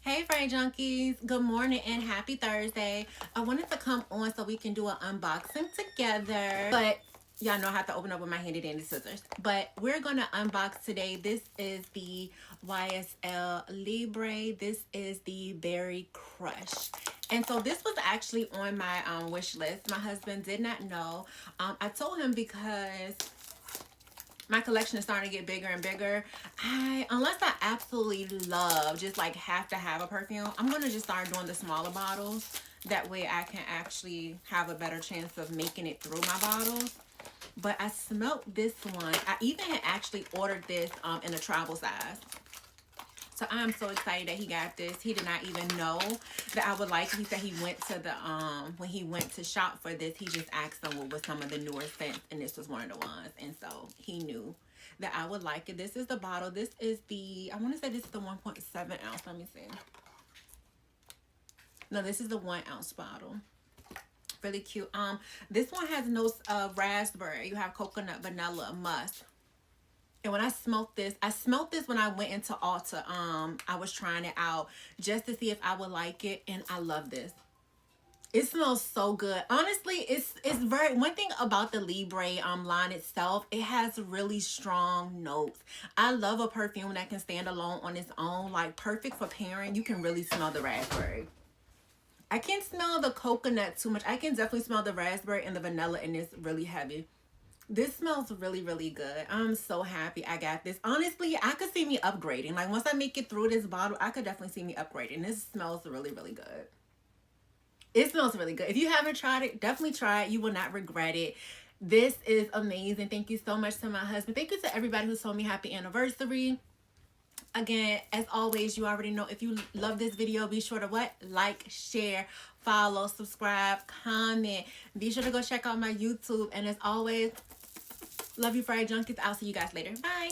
Hey, Friday Junkies. Good morning and happy Thursday. I wanted to come on so we can do an unboxing together. But y'all know I have to open up with my handy dandy scissors. But we're going to unbox today. This is the YSL Libre. This is the Berry Crush. And so this was actually on my wish list. My husband did not know. I told him because my collection is starting to get bigger and bigger. Unless I absolutely love, just like have to have a perfume, I'm gonna just start doing the smaller bottles. That way I can actually have a better chance of making it through my bottles. But I smelt this one. I even had actually ordered this in a travel size. So I'm so excited that he got this. He did not even know that I would like it. He said he went to the when he went to shop for this, he just asked them what was some of the newer scents, and this was one of the ones. And so he knew that I would like it. This is the bottle. This is the, I want to say this is the 1.7 ounce. Let me see. No, this is the 1 ounce bottle. Really cute. This one has notes of raspberry. You have coconut, vanilla, musk. And when I smelt this when I went into Ulta. I was trying it out just to see if I would like it, and I love this. It smells so good. Honestly, it's very, one thing about the Libre line itself, it has really strong notes. I love a perfume that can stand alone on its own, like perfect for pairing. You can really smell the raspberry. I can't smell the coconut too much. I can definitely smell the raspberry and the vanilla, and it's really heavy. This smells really, really good. I'm so happy I got this. Honestly, I could see me upgrading. Like, once I make it through this bottle, I could definitely see me upgrading. This smells really, really good. It smells really good. If you haven't tried it, definitely try it. You will not regret it. This is amazing. Thank you so much to my husband. Thank you to everybody who told me happy anniversary. Again, as always, you already know, if you love this video, be sure to what? Like, share, follow, subscribe, comment. Be sure to go check out my YouTube. And as always, love you, Friday Junkies. I'll see you guys later. Bye.